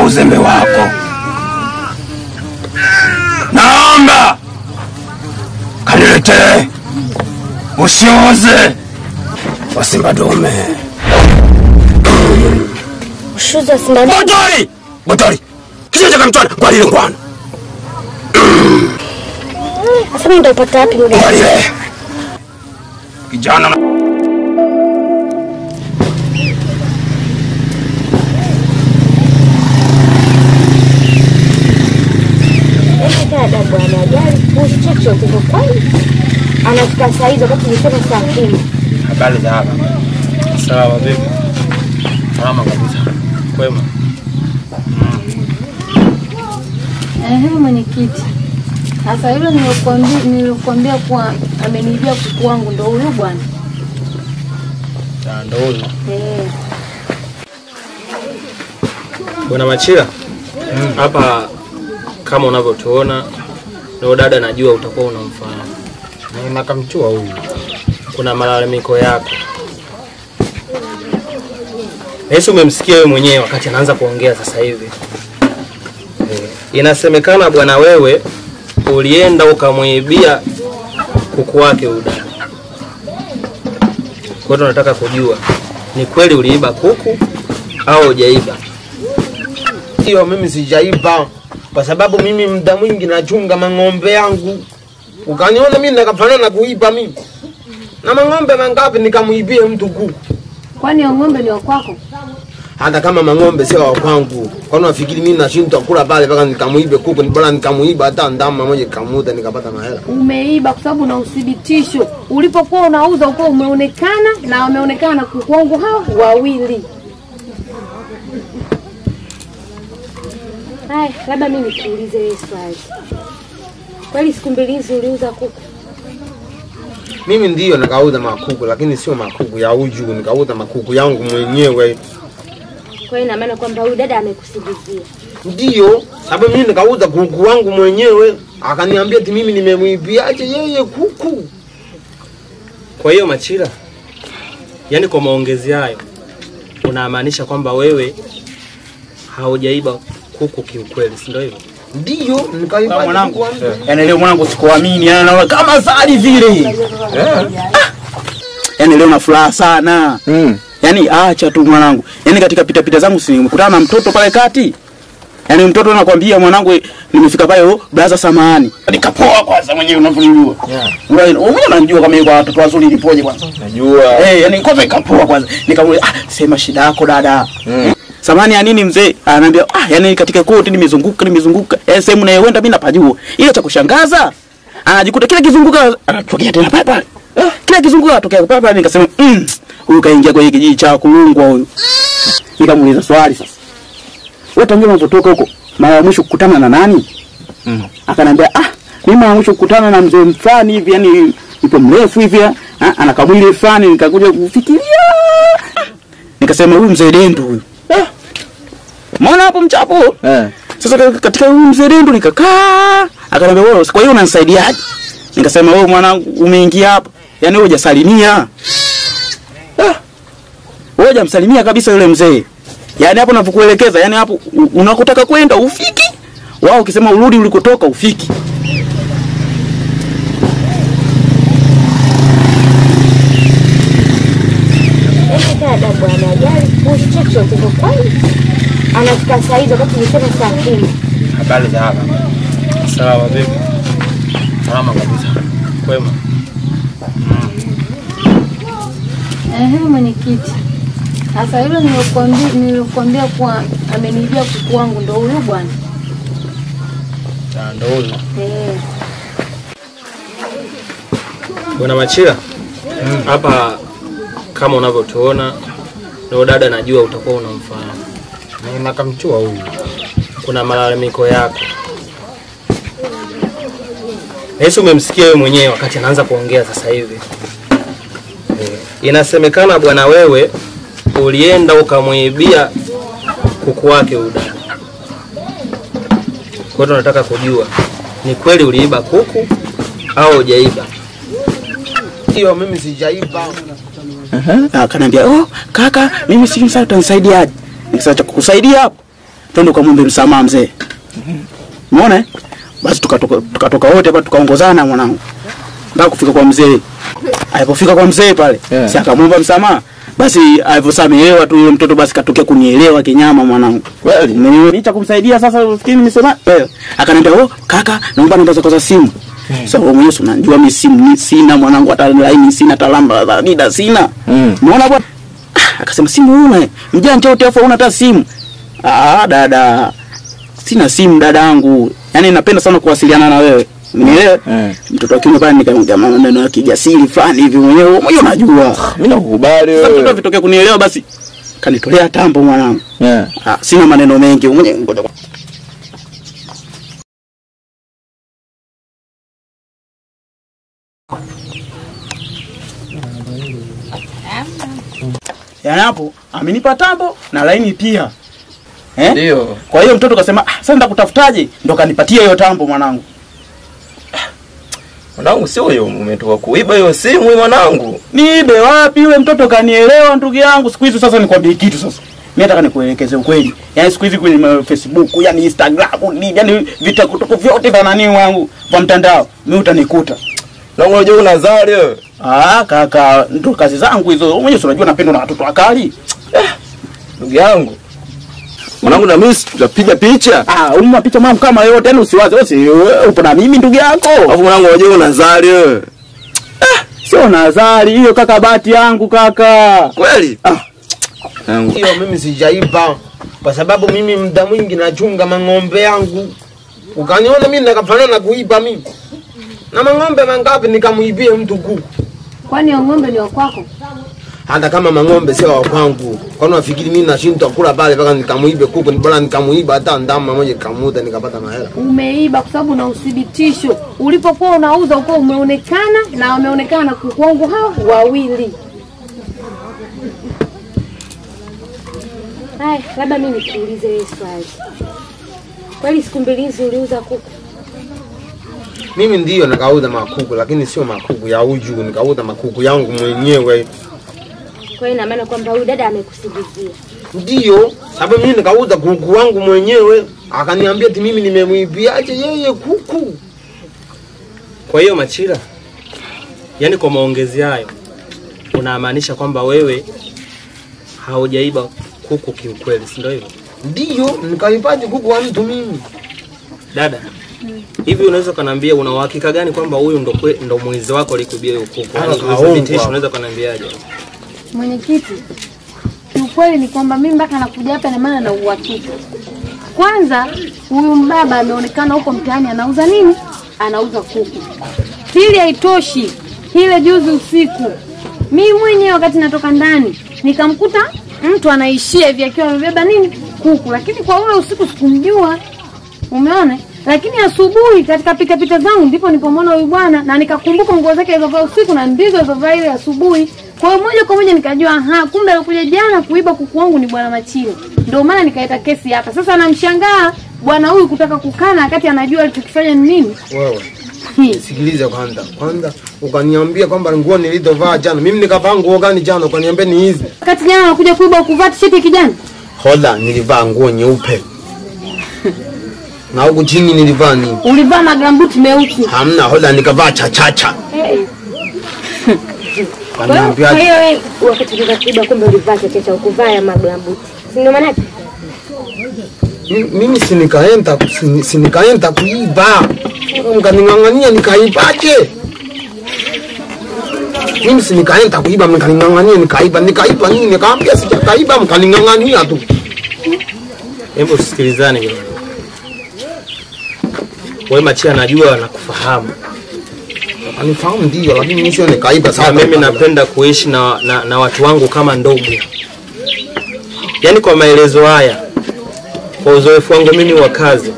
uzembe wako. Naomba kanilete ushoze wa simba dume. Ushoze wa simba dume? Motori! Motori! Kijeje kamtwana kwa lile ngwana. Asa mimi ndapata wapi yule? Kwa lile. Kijana na dada bwana ajali chochote kwa kweli. Anafika saa hizo wakati nisema saa 10. Habari za hapa? Sawa vipi? Salama kabisa. Kwema. Mwenyekiti. Sasa hilo nilikwambia kwa amenibia kuku wangu ndio huyo bwana. Ndio huyo. Bwana Machira. Hapa kama unavyotuona ndio dada najua utakuwa unamfahamu. Na nakamchua huyu. Kuna malalamiko yako. Yesu umemsikia wewe mwenyewe wakati anaanza kuongea sasa hivi. Inasemekana bwana wewe ulienda ukamuibia kuku wake huyu dada. Kwa hiyo tunataka kujua ni kweli uliiba kuku au hujaiba? Hiyo mimi sijaiba kwa sababu mimi muda mwingi nachunga mang'ombe yangu. Ukaniona mimi nakafanana na kuiba mimi. Na mang'ombe mangapi nikamuibie mtu kuku? Kwani ng'ombe ni wa kwako? Hata kama mang'ombe sio wa kwangu. Kwani unafikiri mimi nashindwa kula pale mpaka nikamuibe kuku? Ni bora nikamuiba hata ndama moja kamuda nikapata mahela. Umeiba kwa sababu na uthibitisho. Ulipokuwa unauza uko umeonekana na wameonekana kuku wangu hao wawili. Hai, labda mimi nikuulize wewe swali. Kwani siku mbili hizi uliuza kuku? Mimi ndio nikauza makuku lakini sio makuku ya uju, nikauza makuku yangu mwenyewe. Kwa hiyo ina maana kwamba huyu dada amekusingizia. Ndio, sababu mimi nikauza kuku wangu mwenyewe, akaniambia eti mimi nimemuibiaje yeye kuku. Kwa hiyo Machira, yani kwa maongezi hayo unamaanisha kwamba wewe haujaiba kuku kiukweli, si ndio hivyo? Ndio, nikaiba mwanangu. Yaani leo mwanangu sikuamini, yani naona kama zali vile. Yaani leo na furaha sana. Yaani acha tu mwanangu. Yaani katika pita zangu nimekutana na mtoto pale kati. Yaani mtoto anakuambia mwanangu nimefika pale brother samahani. Nikapoa kwanza mwenyewe unavyojua. Wewe unajua kama yuko watoto wazuri ilipoje kwanza. Najua. Yaani kwanza nikapoa kwanza. Nikamwambia sema shida yako dada. Samahani ya nini mzee? Ananiambia yaani katika koti nimezunguka. Sehemu nayoenda mimi napajua. Ile cha kushangaza anajikuta kila kizunguka anatokea tena pale pale. Kila kizunguka anatokea pale pale. Nikasema huyu kaingia kwa kijiji cha kulungwa huyu. Nikamuuliza swali sasa. Wewe tangu unapotoka huko mara mwisho kukutana na nani? Akanambia mimi mara mwisho kukutana na mzee mfani hivi yani yupo mrefu hivi anakamwili fulani nikakuja kufikiria. Nikasema huyu mzee Dendo huyu. Mbona hapo mchapo? Sasa katika huyu mzee Dendo nikakaa. Akanambia wewe kwa hiyo unanisaidiaje? Nikasema wewe mwanangu umeingia hapa. Yaani wewe hujasalimia. Wewe hujamsalimia kabisa yule mzee. Yaani hapo ninapokuelekeza, yaani hapo unakotaka kwenda ufiki. Wao ukisema urudi ulikotoka ufiki. Dada bwana ajali chochote kwa kweli. Anafika saa hizo wakati nisema saa 10. Habari za hapa? Sawa vipi? Salama kabisa. Kwema. Mwenyekiti. Sasa hilo nilikwambia kwa amenibia kuku wangu ndio huyo bwana. Ndio huyo. Bwana Machira. Hapa kama unavyotuona ndio dada najua utakuwa unamfahamu. Na nakamchua huyu. Kuna malalamiko yako. Yesu umemsikia wewe mwenyewe wakati anaanza kuongea sasa hivi. Inasemekana bwana wewe ulienda ukamuibia kuku wake huyu dada. Kwa hiyo tunataka kujua ni kweli uliiba kuku au hujaiba? Hiyo mimi sijaiba. Akaniambia kaka mimi sijui sasa utanisaidiaje? Nikisema cha kukusaidia hapo twende kumwombe msamaha mzee. Umeona? Basi tukatoka wote hapa tukaongozana mwanangu. Mpaka kufika kwa mzee. Alipofika kwa mzee pale, si akamwomba msamaha. Basi alivyosamehewa tu yule mtoto basi katokea kunielewa kinyama mwanangu. Kweli? Nicha kumsaidia sasa ufikiri nimesema. Akaniambia, "Oh kaka, naomba namba zako za simu." Sasa wewe mwenyewe unajua mimi simu sina mwanangu, hata line sina, talamba za nida sina. Umeona bwana? Akasema simu una. Mjanja wote afa una hata simu. Dada. Sina simu dadangu. Yaani napenda sana kuwasiliana na wewe. Nielewe. Mtoto wa kiume pale nikamwambia maneno ya kijasiri fulani hivi mwenyewe unajua. Mimi nakukubali wewe. Sasa mtoto vitokea kunielewa basi kanitolea tambo mwanangu. Sina maneno mengi mwenyewe. Yaani hapo amenipa tambo na laini pia. Ndio. Kwa hiyo mtoto kasema, sasa ndakutafutaje? Ndo kanipatia hiyo tambo mwanangu. Mwanangu sio huyo umetoka kuiba hiyo simu mwanangu. Niibe wapi? Yule mtoto kanielewa ndugu yangu. Siku hizi sasa nikwambie kitu sasa. Mimi nataka nikuelekeze ukweli. Yaani siku hizi kwenye Facebook, yani Instagram, yani vitakutoka vyote vya nani wangu kwa mtandao. Mimi utanikuta. Na unajua unazali wewe. Kaka, ndo kazi zangu hizo. Mwenyewe unajua napenda na watoto wakali. Ndugu yangu. Mwanangu na mimi tutapiga picha. Una picha mwanangu kama yote, yani usiwaze wewe upo na mimi ndugu yako. Alafu mwanangu unajua unazali wewe. Sio nazali hiyo kaka, bahati yangu kaka. Kweli? Hiyo mimi sijaiba kwa sababu mimi muda mwingi nachunga mang'ombe yangu. Ukaniona mimi nakafanana na kuiba mimi. Na mang'ombe mangapi nikamuibie mtu kuku. Kwani ng'ombe ni wa kwako? Hata kama mang'ombe sio wa kwangu. Kwani unafikiri mimi nashindwa kula pale mpaka nikamuibe kuku? Ni bora nikamuiba hata ndama moja kamuda nikapata mahela. Umeiba kwa sababu na uthibitisho. Ulipokuwa unauza uko umeonekana na wameonekana kuku wangu hao wawili. Hai, labda mimi nikuulize wewe swali. Kweli siku mbili hizi uliuza kuku? Mimi ndio nikauza makuku lakini sio makuku ya uju, nikauza makuku yangu mwenyewe. Kwa hiyo ina maana kwamba huyu dada amekusingizia. Ndio, sababu mimi nikauza kuku wangu mwenyewe, akaniambia eti mimi nimemwibiaje yeye kuku. Kwa hiyo Machira, yani kwa maongezi hayo unamaanisha kwamba wewe haujaiba kuku kiukweli, si ndio hivyo? Ndio, nikaipaje kuku wa mtu mimi? Dada, hivi unaweza kuniambia una uhakika gani kwamba huyu ndo mwizi wako alikubia hiyo kuku? Yaani unaweza kuniambiaje? Mwenyekiti, kiukweli ni kwamba mimi mpaka nakuja hapa na maana na uhakika. Kwanza, huyu mbaba ameonekana huko mtaani anauza nini? Anauza kuku. Pili haitoshi, ile juzi usiku mimi mwenyewe wakati natoka ndani nikamkuta mtu anaishia hivi akiwa amebeba nini? Kuku. Lakini kwa ule usiku sikumjua. Umeona? Lakini asubuhi katika pita zangu ndipo nilipomwona huyu bwana na nikakumbuka nguo zake alizovaa usiku na ndizo alizovaa ile asubuhi. Kwa hiyo moja kwa moja nikajua kumbe alikuja jana kuiba kuku wangu ni bwana Machira. Ndio maana nikaita kesi hapa. Sasa namshangaa bwana huyu kutaka kukana wakati anajua alichokifanya ni nini? Wewe. Sikiliza kwanza ukaniambia kwamba nguo nilizovaa jana. Mimi nikavaa nguo gani jana? Ukaniambia ni hizi. Wakati jana anakuja kuiba kuvaa t-shirt kijani. Hola, nilivaa nguo nyeupe. Na huku chini nilivaa nini? Ulivaa maglambuti meusi. Hamna, hola nikavaa chachacha. Kwa hiyo wewe wakati unataka kumbe ulivaa chachacha ukuvaa ya maglambuti. Si ndio maana? Mimi sinikaenda kuiba. Mkaningangania nikaibaje? Mimi sinikaenda kuiba, mkaningangania nikaiba nini? Nikaambia sijakaiba, mkaningangania tu. Hebu sikilizane kidogo. Wewe Machira najua nakufahamu. Anifahamu ndio, lakini mimi sio nikaiba sana. Mimi napenda kuishi na watu wangu kama ndugu. Yaani kwa maelezo haya, kwa uzoefu wangu mimi wa kazi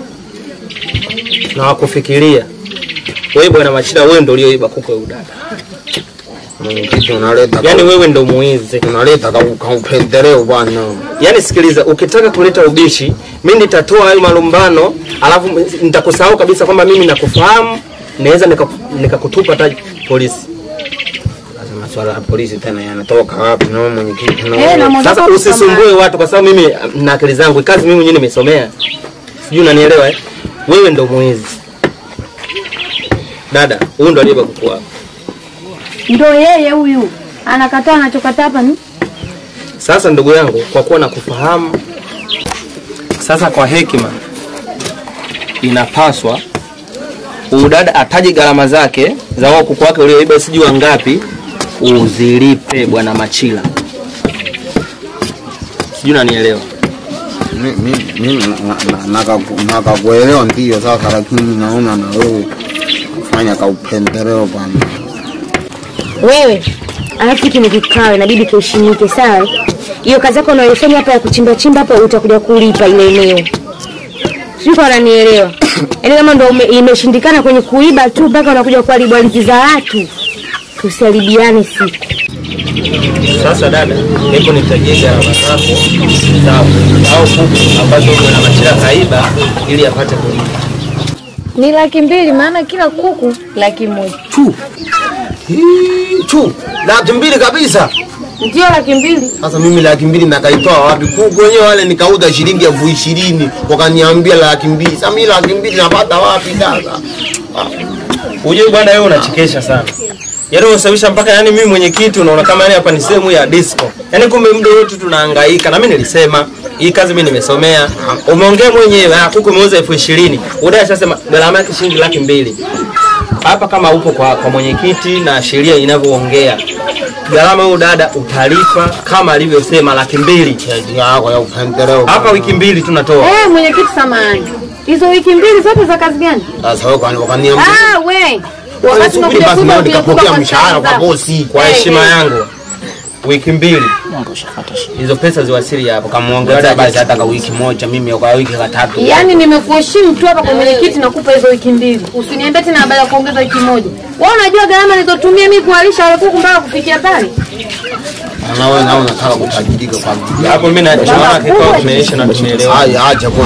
na wakufikiria, wewe bwana Machira wewe ndio ulioiba kuku ya udada. Yaani wewe ndio muizi. Unaleta kaupendeleo bwana. Yaani sikiliza, ukitaka kuleta ubishi, mimi nitatoa hayo malumbano, alafu nitakusahau kabisa kwamba mimi nakufahamu, naweza nikakutupa hata polisi. Lazima maswala ya polisi tena yanatoka wapi na mwenyekiti na Sasa usisumbue watu kwa sababu mimi na akili zangu kazi mimi mwenyewe nimesomea. Sijui unanielewa eh? Wewe ndo mwezi. Dada, huyu ndo aliyeba kuku wako. Ndio yeye huyu. Anakataa anachokataa hapa ni? Sasa ndugu yangu, kwa kuwa nakufahamu sasa, kwa hekima inapaswa udada ataje gharama zake za wao kuku wake ulioiba sijui ngapi uzilipe bwana Machila. Sijui unanielewa? Mimi nakakuelewa ndio sasa, lakini naona na wewe fanya ka upendeleo bwana. Wewe, alafu hiki ni kikao, inabidi tuheshimike, sawa? Hiyo kazi yako unayofanya hapa ya kuchimba chimba hapa utakuja kulipa ile eneo. Sio kwa unanielewa? Yaani kama ndio imeshindikana kwenye kuiba tu mpaka unakuja kuharibu ardhi za watu. Tusiharibiane siku. Sasa dada, hebu nitajie gharama zako au kuku ambazo bwana Machila kaiba ili apate kulipa. Ni 200,000 maana kila kuku 100,000. Tu 200,000 kabisa. Ndio 200,000. Sasa mimi 200,000 nakaitoa wapi? Kuku wenyewe wale nikauza shilingi 20,000 wakaniambia 200,000. Sasa mimi 200,000 napata wapi sasa? Uje bwana wewe unachekesha sana. Yaani unasababisha mpaka yani mimi mwenyekiti unaona kama yani hapa ni sehemu ya disco. Yaani kumbe muda wote tunahangaika na mimi nilisema hii kazi mimi nimesomea. Umeongea mwenyewe kuku umeuza 20,000. Udai ashasema gharama yake shilingi 200,000. Hapa kama upo kwa mwenyekiti na sheria inavyoongea, gharama huyo dada utalipa kama alivyosema 200,000 yako ya upendeleo. Hapa wiki 2 tunatoa. Mwenyekiti samahani. Hizo wiki 2 zote za kazi gani? Sasa wewe wakaniambia We. wakati unakuja nikapokea mshahara kwa bosi. Kwa heshima yangu wiki 2 hizo pesa ziwasili hapo, kama muongeza basi hata kwa wiki moja, mimi kwa wiki 3. Yaani nimekuheshimu tu hapa kwa mwenyekiti nakupa hizo wiki 2. Usiniambie tena habari ya kuongeza wiki moja. Wewe unajua gharama nilizotumia mimi kualisha wale kuku mpaka kufikia pale? Na wewe unataka kutajirika kwa hapo. Mimi naona kikao kimeisha na tumeelewa. Haya acha kwa